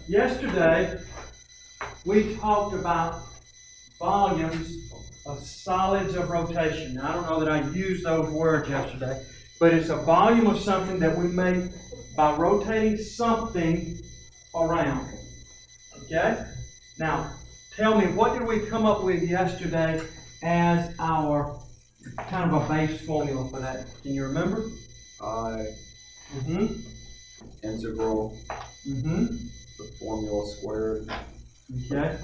yesterday we talked about volumes of solids of rotation. Now, I don't know that I used those words yesterday, but it's a volume of something that we make by rotating something around. Okay? Now, tell me, what did we come up with yesterday as our kind of a base formula for that? Can you remember? I Mm-hmm. integral Mm-hmm. the formula squared. Okay.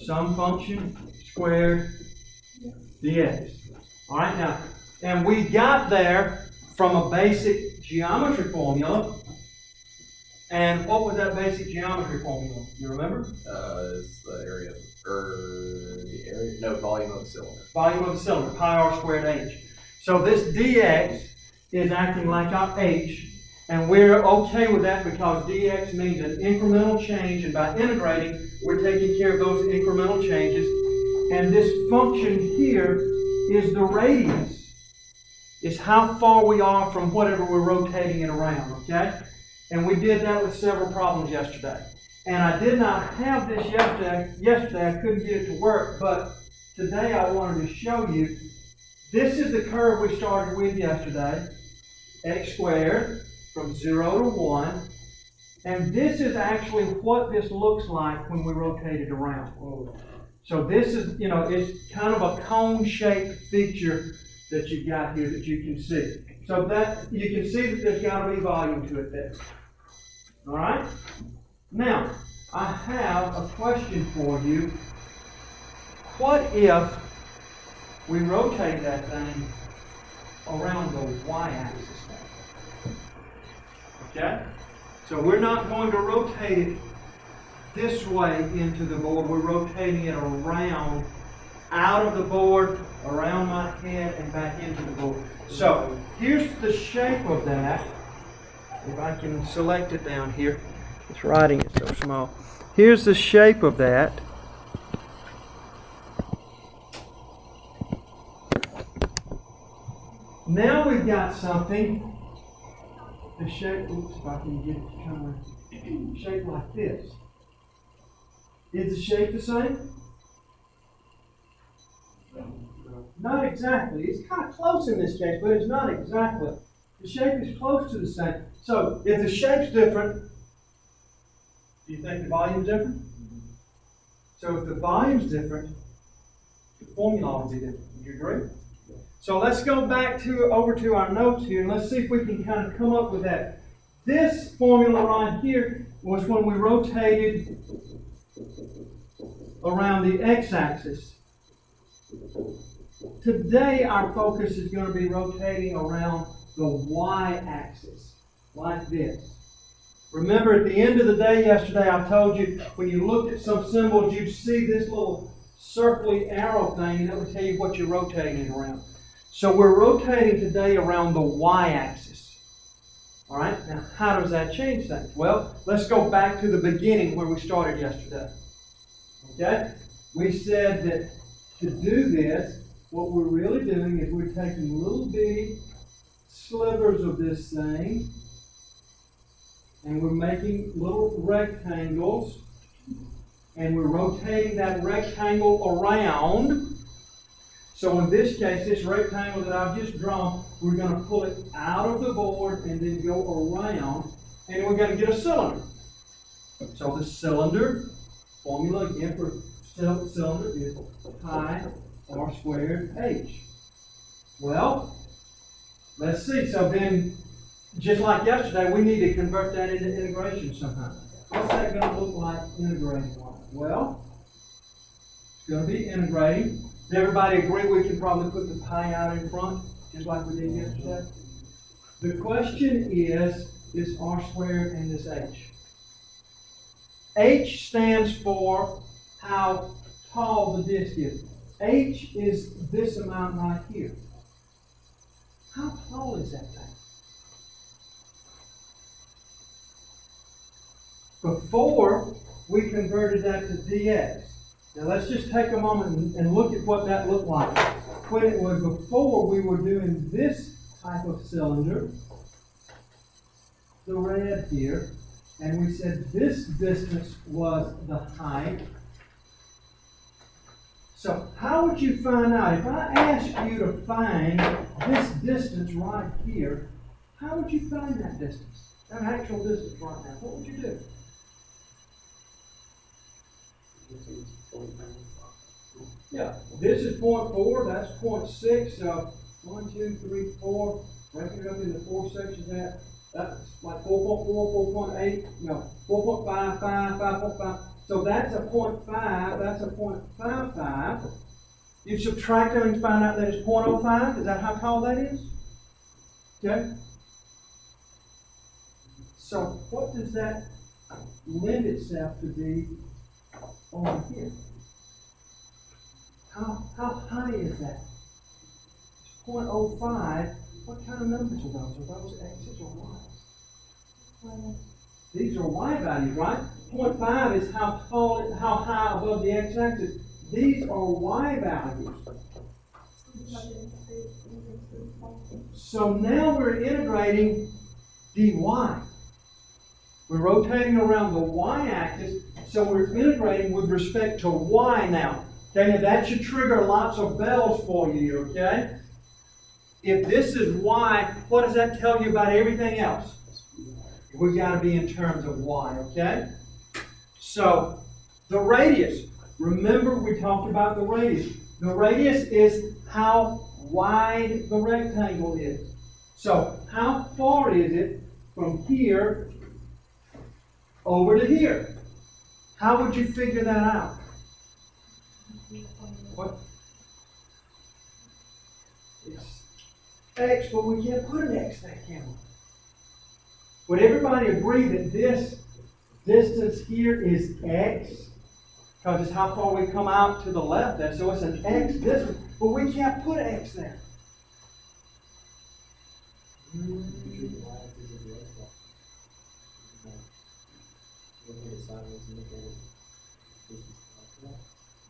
Some function squared dx. All right, now, and we got there from a basic geometry formula. And what was that basic geometry formula? You remember? Is the area, volume of the cylinder. Volume of the cylinder, pi r squared h. So this dx is acting like our h, and we're okay with that because dx means an incremental change, and by integrating, we're taking care of those incremental changes. And this function here is the radius. It's how far we are from whatever we're rotating it around, okay? And we did that with several problems yesterday. And I did not have this yesterday. I couldn't get it to work, but today I wanted to show you. This is the curve we started with yesterday, x squared from 0 to 1. And this is actually what this looks like when we rotate it around. So this is, it's kind of a cone-shaped feature that you've got here that you can see. So that you can see that there's got to be volume to it there. All right? Now, I have a question for you. What if we rotate that thing around the y-axis now? Okay? So we're not going to rotate it this way into the board. We're rotating it around, out of the board, around my head, and back into the board. So here's the shape of that. If I can select it down here. This writing is so small. Here's the shape of that. Now we've got something. The shape, oops, if I can get it to come shape like this. Is the shape the same? Not exactly. It's kind of close in this case, but it's not exactly. The shape is close to the same. So, if the shape's different, do you think the volume's different? So, if the volume's different, the formula ought to be different. Would you agree? So, let's go back over to our notes here, and let's see if we can kind of come up with that. This formula right here was when we rotated around the x-axis. Today, our focus is going to be rotating around the y-axis, like this. Remember, at the end of the day yesterday, I told you, when you looked at some symbols, you'd see this little circly arrow thing, and that would tell you what you're rotating it around. So we're rotating today around the y-axis. All right? Now, how does that change things? Well, let's go back to the beginning where we started yesterday. Okay? We said that to do this, what we're really doing is we're taking little bitty slivers of this thing, and we're making little rectangles, and we're rotating that rectangle around. So in this case, this rectangle that I've just drawn, we're going to pull it out of the board and then go around, and we're going to get a cylinder. So the cylinder, formula again for cylinder is pi r squared h. Well, let's see. So then, just like yesterday, we need to convert that into integration somehow. What's that going to look like integrating? Well, it's going to be integrating. Does everybody agree we can probably put the pi out in front, just like we did yesterday? The question is this r squared and this h. H stands for how tall the disk is. H is this amount right here. How tall is that thing? Before, we converted that to dx. Now let's just take a moment and look at what that looked like. When it was before, we were doing this type of cylinder, the red here, and we said this distance was the height. So how would you find out? If I asked you to find this distance right here, how would you find that distance? That actual distance right now, what would you do? Yeah, this is 0.4, that's 0.6, so 1, 2, 3, 4, breaking it up into 4 sections, that's like 4.4, 4.8, no, 4.5, 5.5. So that's a 0.5, that's a 0.55. You subtract them and find out that it's 0.05, is that how tall that is? Okay? So what does that lend itself to be over here? How high is that? It's 0.05. What kind of numbers are those? Are those X's or Y's? These are Y values, right? 0.5 is how tall, how high above the X-axis. These are Y values. So now we're integrating dy. We're rotating around the Y-axis, so we're integrating with respect to Y now. Okay, now that should trigger lots of bells for you, okay? If this is Y, what does that tell you about everything else? We've got to be in terms of Y, okay? So, the radius. Remember we talked about the radius. The radius is how wide the rectangle is. So, how far is it from here over to here? How would you figure that out? What? It's X, but we can't put an X there, can we? Would everybody agree that this distance here is X? Because it's how far we come out to the left there, so it's an X distance, but we can't put X there.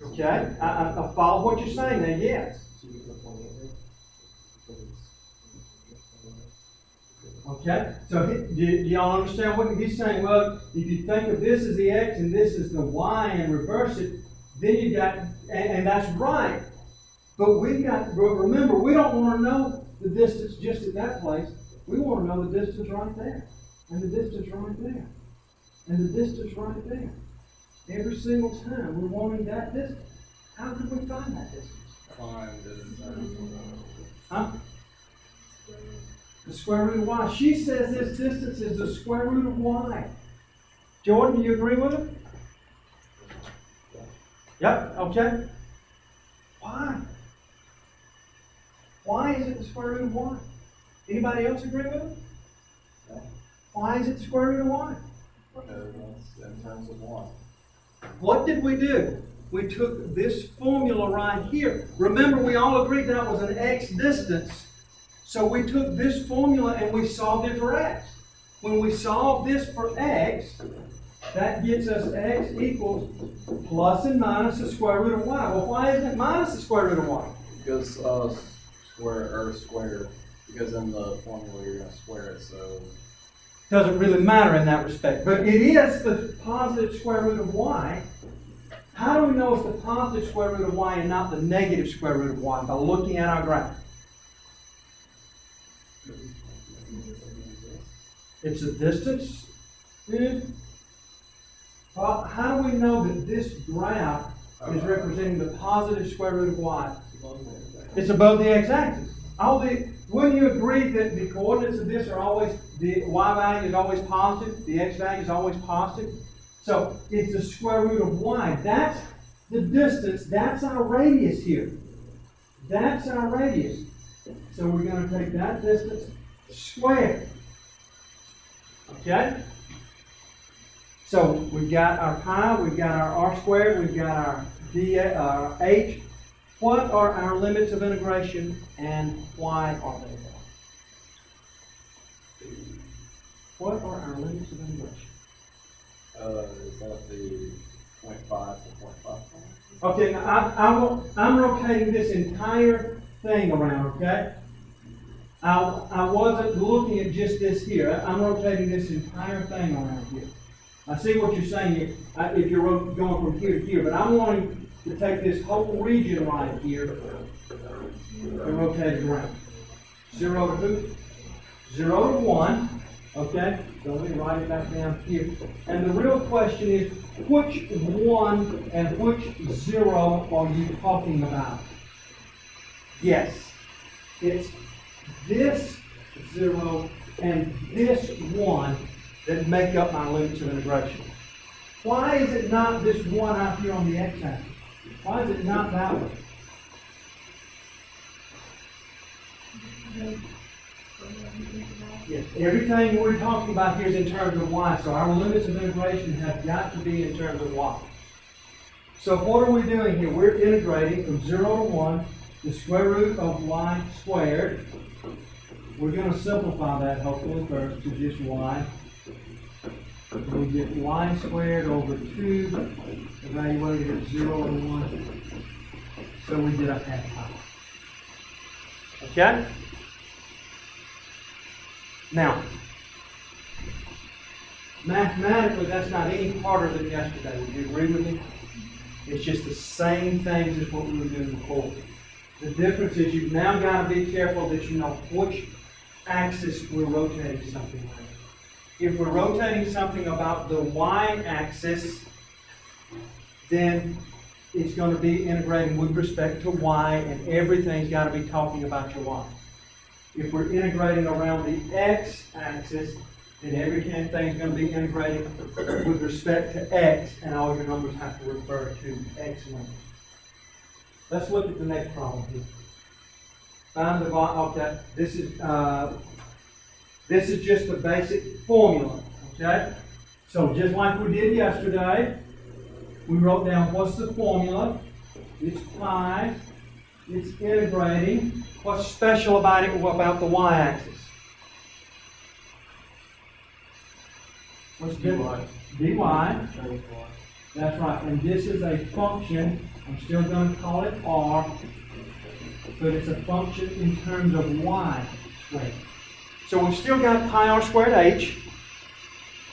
Okay, I follow what you're saying there, yes. Okay, so do y'all understand what he's saying? Well, if you think of this as the X and this is the Y and reverse it, then you got, and that's right. But remember, we don't want to know the distance just at that place. We want to know the distance right there, and the distance right there, and the distance right there. Every single time we're wanting that distance. How could we find that distance? Huh? The square root of Y. She says this distance is the square root of Y. Jordan, do you agree with her? Yep, okay. Why? Why is it the square root of Y? Anybody else agree with her? Yeah. Why is it the square root of Y? Because it's in terms of Y. What did we do? We took this formula right here. Remember, we all agreed that was an X distance. So we took this formula and we solved it for X. When we solve this for X, that gets us X equals plus and minus the square root of Y. Well, why isn't it minus the square root of Y? Because square, because in the formula you're going to square it, so. Doesn't really matter in that respect. But it is the positive square root of Y. How do we know it's the positive square root of Y and not the negative square root of Y? By looking at our graph. It's a distance. Well, how do we know that this graph is representing the positive square root of Y? It's above the x-axis. Wouldn't you agree that the coordinates of this are always, the y value is always positive, the x value is always positive? So it's the square root of Y. That's the distance, that's our radius here. That's our radius. So we're going to take that distance squared. Okay? So we've got our pi, we've got our r squared, we've got our h. What are our limits of integration and why are they there? What are our limits of integration? Is that the 0.5 to 0.5? Okay, now I'm rotating this entire thing around, okay? I wasn't looking at just this here. I'm rotating this entire thing around here. I see what you're saying if you're going from here to here, but I'm wanting to take this whole region right here and rotate it around. 0 to who? 0 to 1. Okay? So let me write it back down here. And the real question is, which 1 and which 0 are you talking about? Yes. It's this 0 and this 1 that make up my limits of integration. Why is it not this 1 out here on the x-axis? Why is it not that one? Yes, everything we're talking about here is in terms of y, so our limits of integration have got to be in terms of y. So what are we doing here? We're integrating from 0 to 1, the square root of y squared. We're going to simplify that hopefully first to just y. We get y squared over 2, evaluated at 0 and 1. So we get a half pi. Okay? Now, mathematically, that's not any harder than yesterday. Would you agree with me? It's just the same things as what we were doing before. The difference is you've now got to be careful that you know which axis we're rotating something like. If we're rotating something about the y-axis, then it's going to be integrating with respect to y, and everything's got to be talking about your y. If we're integrating around the x-axis, then everything's going to be integrating with respect to x, and all your numbers have to refer to x numbers. Let's look at the next problem here. Find the okay. This is just the basic formula. Okay. So just like we did yesterday, we wrote down what's the formula. It's pi. It's integrating. What's special about it about the y-axis? What's different? dy. That's right. And this is a function. I'm still going to call it r, but it's a function in terms of y squared. So we've still got pi r squared h.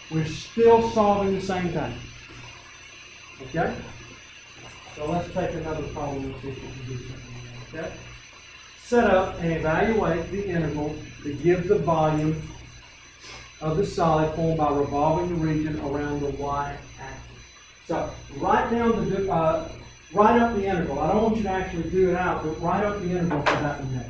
We're still solving the same thing. Okay? So let's take another problem and see if we can do something. Okay? Set up and evaluate the integral that gives the volume of the solid formed by revolving the region around the y-axis. So write down write up the integral. I don't want you to actually do it out, but write up the integral for that one there.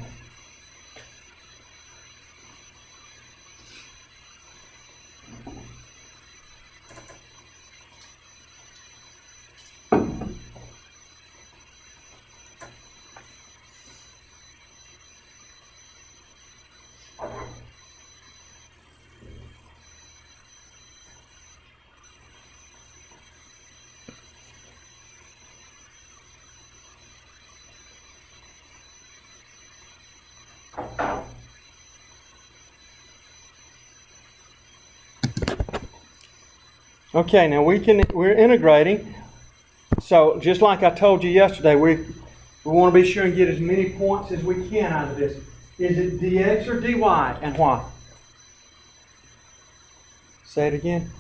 Okay, now we're integrating. So just like I told you yesterday, we want to be sure and get as many points as we can out of this. Is it dx or dy, and why? Say it again.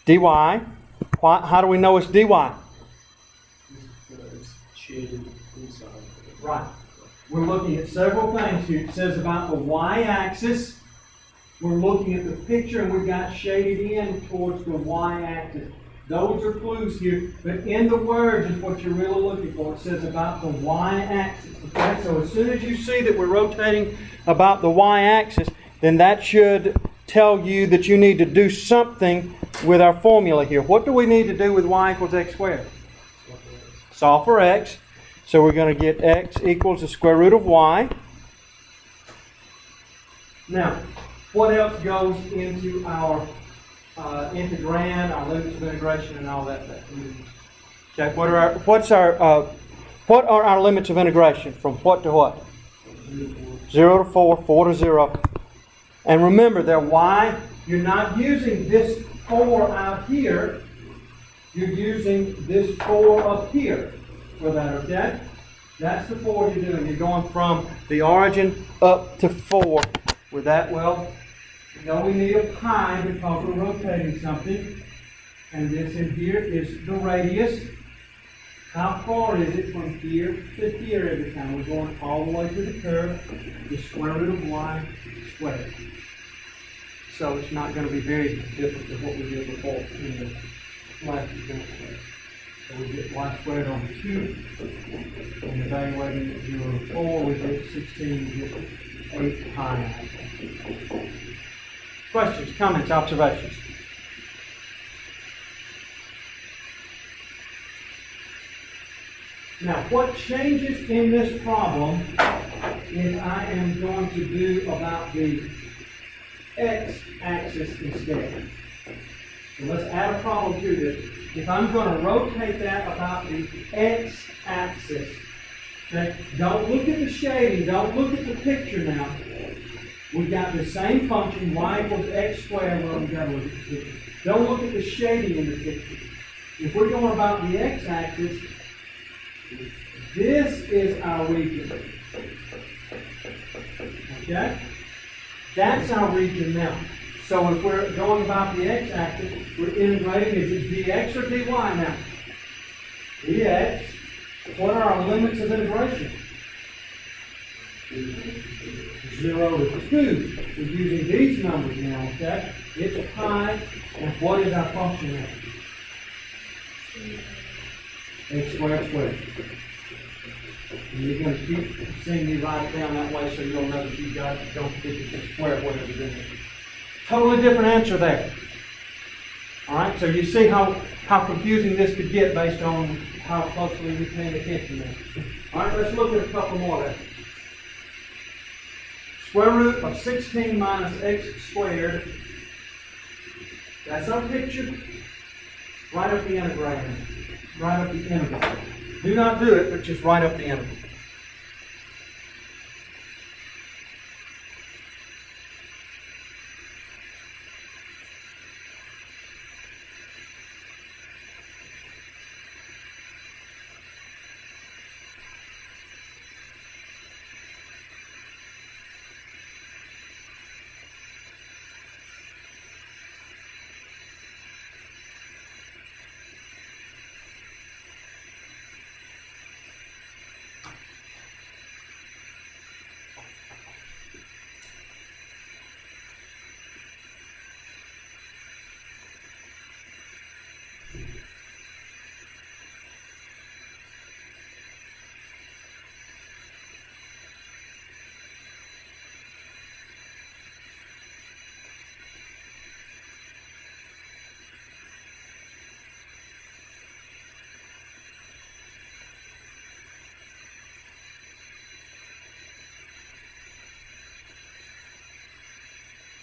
Dy. Why? How do we know it's dy? It's shaded inside. Right. We're looking at several things here. It says about the y-axis. We're looking at the picture and we've got shaded in towards the y-axis. Those are clues here, but in the words is what you're really looking for. It says about the y-axis. Okay, so as soon as you see that we're rotating about the y-axis, then that should tell you that you need to do something with our formula here. What do we need to do with y equals x squared? Solve for x. So we're going to get x equals the square root of y. Now, what else goes into our integrand, our limits of integration, and all that? Okay, what are our limits of integration from what to what? 0 to 4, 4 to 0. And remember, they're y. You're not using this 4 out here. You're using this 4 up here for that, okay? That's the 4 you're doing. You're going from the origin up to 4 with that. Well, we know we need a pi because we're rotating something. And this in here is the radius. How far is it from here to here every time? We're going all the way to the curve, the square root of y squared. So it's not going to be very different than what we did before in the last example. So we get y squared over 2, and evaluating at 0 to 4, we get 16, we get 8 pi. Questions, comments, observations? Now, what changes in this problem if I am going to do about the x-axis instead? So let's add a problem to this. If I'm going to rotate that about the x-axis, okay, don't look at the shading, don't look at the picture now. We've got the same function, y equals x squared. Well, we've got to look at the picture. Don't look at the shading in the picture. If we're going about the x-axis, this is our region. Okay? That's our region now. So if we're going about the x-axis, we're integrating, is it dx or dy now? dx. What are our limits of integration? 0 to 2. We're using these numbers now, okay? It's pi, and what is our function now? X squared squared. And you're going to keep seeing me write it down that way so you'll know that you got it. Don't forget to square whatever's in there. Totally different answer there. All right, so you see how confusing this could get based on how closely you're paying attention there. All right, let's look at a couple more there. Square root of 16 minus x squared. That's our picture. Write up the integral. Write up the integral. Do not do it, but just write up the integral.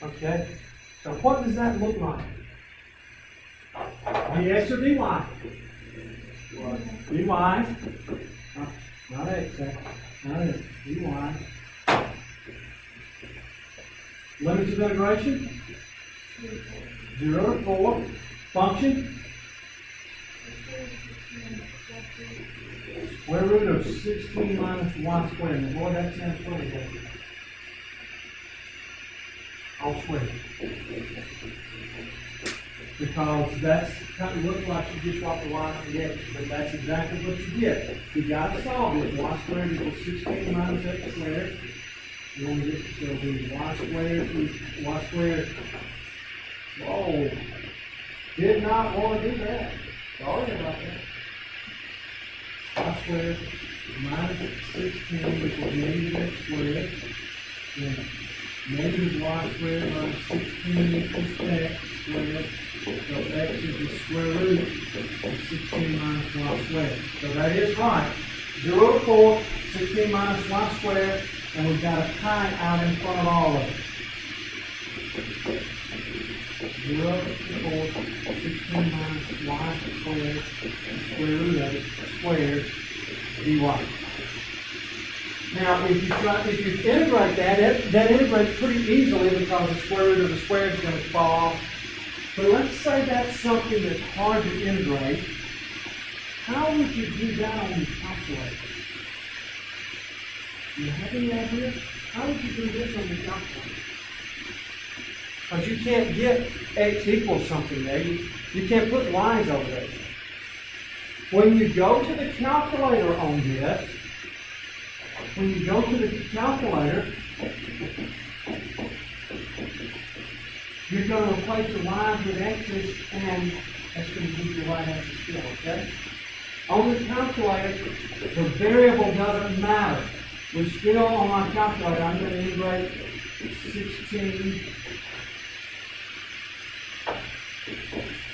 Okay, so what does that look like? dx or dy? Dy. Not x, not x. Dy. Limits of integration? 0 to 4. Function? Square root of 16 minus y squared. And boy, that sounds funny, doesn't it? All squared. Because that's kind of looks like you just swap the y and the x, but that's exactly what you get. You got to solve it. Y squared equals 16 minus x squared. You want to get so the y squared is y squared. Whoa! Did not want to do that. Sorry about that. Y squared minus 16 equals negative x squared. Then negative y squared minus 16 equals x squared. So x is the square root of 16 minus y squared. So that is right. 0 to 4, 16 minus y squared, and we've got a pi out in front of all of it. 0 to 4, 16 minus y squared, square root of it, squared, dy. Now, if you integrate that integrates pretty easily because the square root of the square is going to fall off. But let's say that's something that's hard to integrate. How would you do that on your calculator? Do you have any idea? How would you do this on the calculator? Because you can't get x equals something there. You can't put lines over there. When you go to the calculator on this, when you go to the calculator, you're going to replace the y's with x's, and that's going to give you the right answer still, okay? On the calculator, the variable doesn't matter. We're still on my calculator. I'm going to integrate 16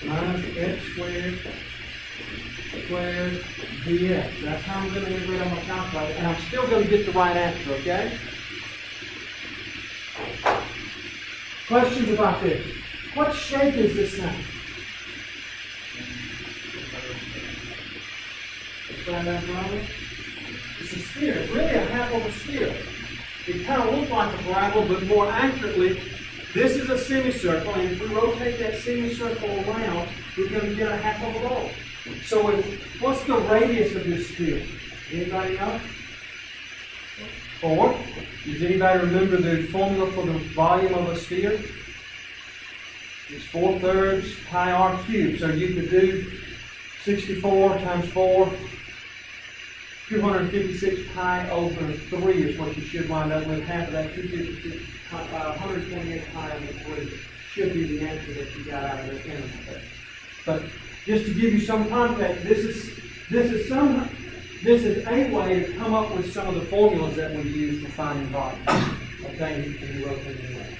minus x squared dx. That's how I'm going to integrate on my calculator, and I'm still going to get the right answer, okay? Questions about this? What shape is this thing? It's a sphere. It's really a half of a sphere. It kind of looks like a parabola, but more accurately, this is a semicircle, and if we rotate that semicircle around, we're going to get a half of a ball. So what's the radius of this sphere? Anybody know? 4. Does anybody remember the formula for the volume of a sphere? It's 4/3 pi r cubed. So you could do 64 times 4, 256 pi over 3 is what you should wind up with. Half of that, 128 pi over 3 should be the answer that you got out of this interval there. But just to give you some context, this is a way to come up with some of the formulas that we use for finding volume. Okay, you wrote them anyway.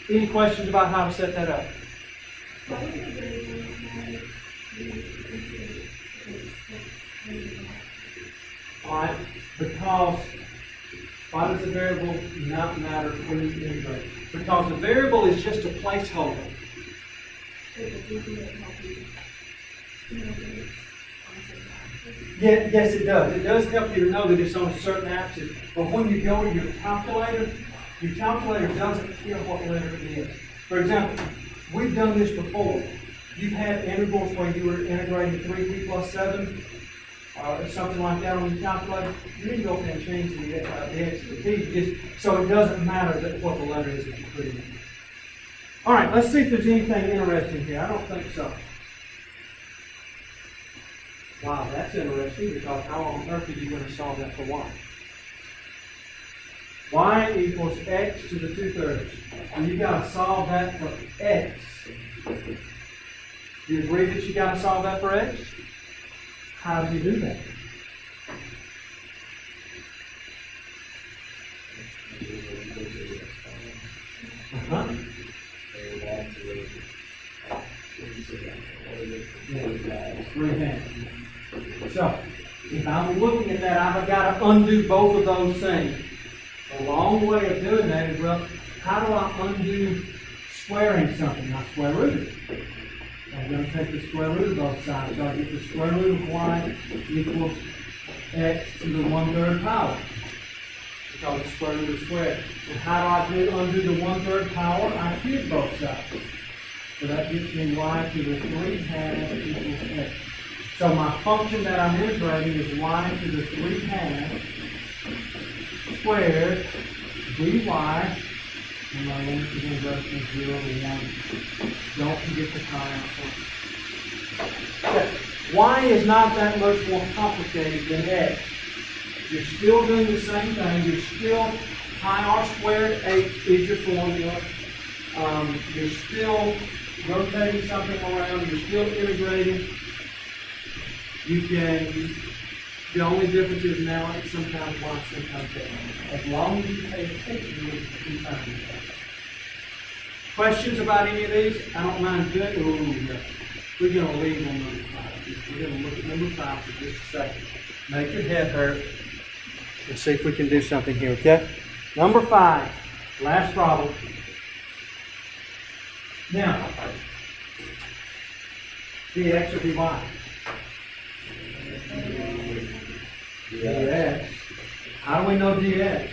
Any questions about how to set that up? Alright, because why does the variable not matter when you integrate? Because the variable is just a placeholder. Yes, it does. It does help you to know that it's on a certain axis. But when you go to your calculator doesn't care what letter it is. For example, we've done this before. You've had intervals where you were integrating 3p plus 7, or something like that on your calculator. You didn't go and change the x to p, so it doesn't matter what the letter is that you put in. All right, let's see if there's anything interesting here. I don't think so. Wow, that's interesting, because how on earth are you going to solve that for y? Y equals x to the 2/3. And you've got to solve that for x. Do you agree that you got to solve that for x? How do you do that? Uh-huh. Freehand. So, if I'm looking at that, I've got to undo both of those things. A long way of doing that is, well, how do I undo squaring something? I square root it. I'm going to take the square root of both sides. So I get the square root of y equals x to the 1/3 power. Because the square root is squared. And how do I undo the 1/3 power? I cube both sides. So that gives me y to the 3/2 equals x. So my function that I'm integrating is y to the 3/2 squared dy, and my limit is going to go from 0 to 1. Don't forget the pi out. Y is not that much more complicated than x. You're still doing the same thing. You're still pi r squared h is your formula. You're still rotating something around. You're still integrating. The only difference is now it's sometimes y, sometimes x. As long as you pay attention, you can find it. Questions about any of these? I don't mind doing it. We're going to leave on number 5. We're going to look at number 5 for just a second. Make your head hurt. Let's see if we can do something here, okay? Number 5, last problem. Now, dx or dy? dx. How do we know dx?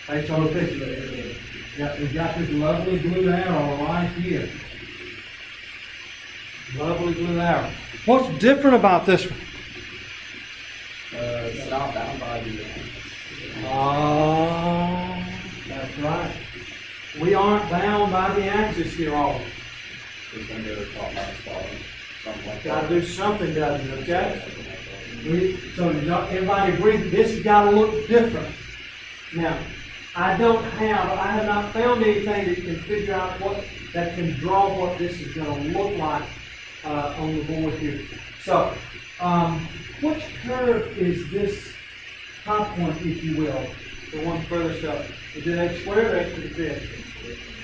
Thanks on the picture. Yeah, we've got this lovely blue arrow right here. Lovely blue arrow. What's different about this one? It's not bound by the That's right. We aren't bound by the axis here always. It's gonna go to the top, minus bottom, something like that. Gotta do something, doesn't it, okay? Everybody agree that this has gotta look different. Now, I have not found anything that can figure out that can draw what this is gonna look like, on the board here. So, which curve is this top one, if you will? The one furthest up. Is it x squared or x to the fifth?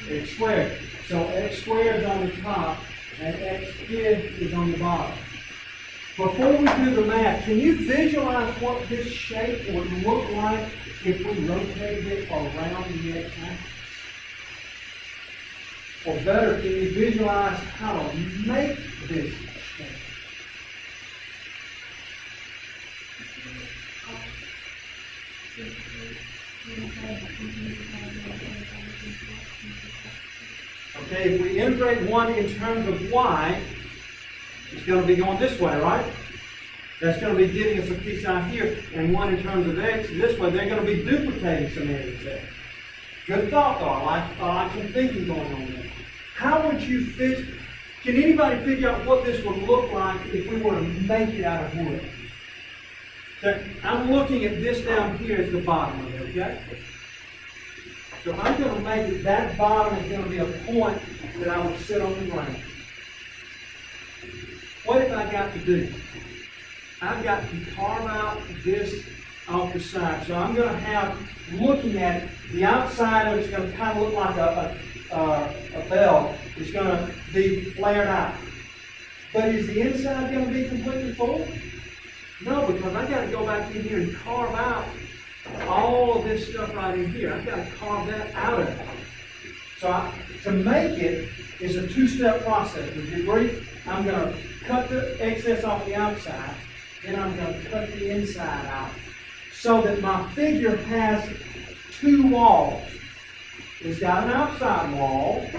X squared. So x squared is on the top and x fifth is on the bottom. Before we do the math, can you visualize what this shape would look like if we rotated it around the x-axis? Or better, can you visualize how to make this shape? Okay, if we integrate one in terms of y, it's going to be going this way, right? That's going to be giving us a piece out here, and one in terms of x this way. They're going to be duplicating some areas there. Good thought, though. I like some thinking going on there. How would you can anybody figure out what this would look like if we were to make it out of wood? So I'm looking at this down here as the bottom of it, okay? So if I'm going to make it, that bottom is going to be a point that I would sit on the ground. What have I got to do? I've got to carve out this off the side. So I'm going to have, looking at it, the outside of it's going to kind of look like a bell. It's going to be flared out. But is the inside going to be completely full? No, because I've got to go back in here and carve out all of this stuff right in here. I've got to carve that out of it. So to make it is a two-step process. Would you agree? I'm going to cut the excess off the outside, then I'm going to cut the inside out, so that my figure has two walls. It's got an outside wall,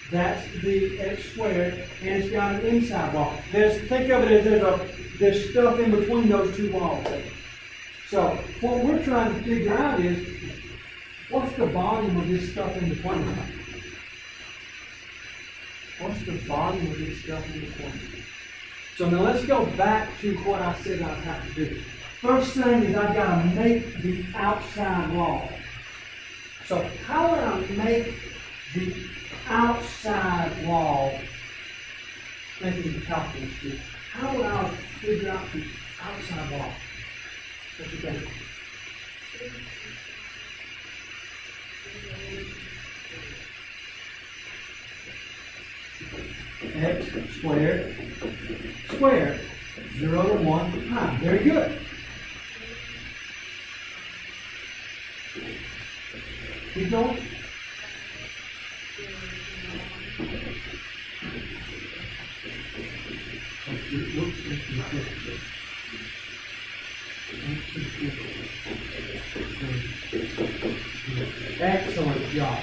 that's the x squared, and it's got an inside wall. Think of it as there's stuff in between those two walls. So what we're trying to figure out is, what's the volume of this stuff in between? What's the volume of this stuff in between? So now let's go back to what I said I'd have to do. First thing is I've got to make the outside wall. So how would I make the outside wall? Making the calculus here. How would I figure out the outside wall? What do you think? X squared, 0 to 1 pi. Very good. Keep going. Excellent job.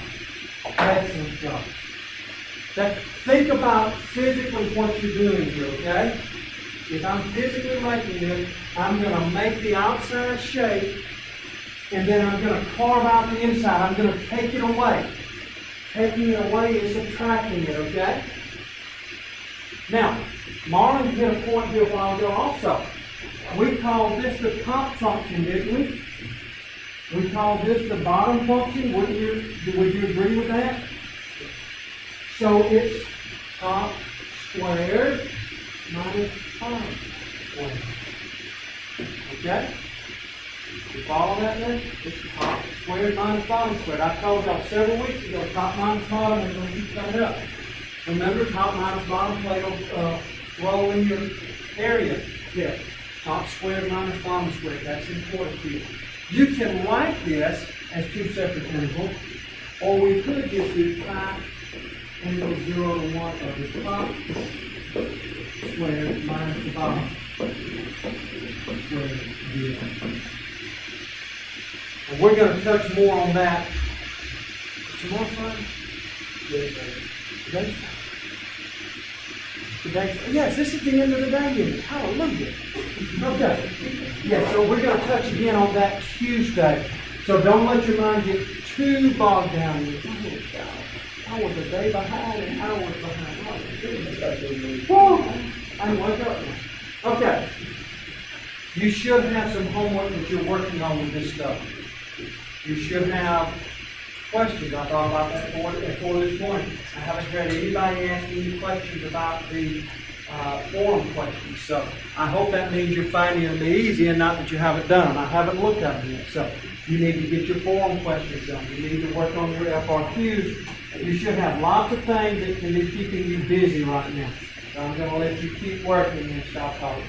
Excellent job. Think about physically what you're doing here, okay? If I'm physically making this, I'm going to make the outside shape, and then I'm going to carve out the inside. I'm going to take it away. Taking it away is subtracting it, okay? Now, Marlon hit a point here a while ago also. We called this the top function, didn't we? We called this the bottom function. Would you agree with that? So it's top squared minus bottom squared. Okay? You follow that then? It's top squared minus bottom squared. I told y'all several weeks ago, top minus bottom is going to keep coming up. Remember, top minus bottom play a role in your area there. Top squared minus bottom squared. That's important to you. You can write this as two separate intervals, or we could just do pi integral 0 to 1 of the top squared minus the bottom squared deal. And we're going to touch more on that tomorrow, Friday? Today? Yes, this is the end of the day. Hallelujah. Okay. Yeah, so we're gonna touch again on that Tuesday. So don't let your mind get too bogged down with, oh, God, I was a day behind and I was behind. Oh, my goodness. Woo! I wake up now. Okay. You should have some homework that you're working on with this stuff. You should have questions. I thought about that for this morning. I haven't heard anybody ask any questions about the forum questions. So I hope that means you're finding them easy and not that you haven't done them. I haven't looked at them yet. So you need to get your forum questions done. You need to work on your FRQs. You should have lots of things that can be keeping you busy right now. So I'm going to let you keep working and stop talking.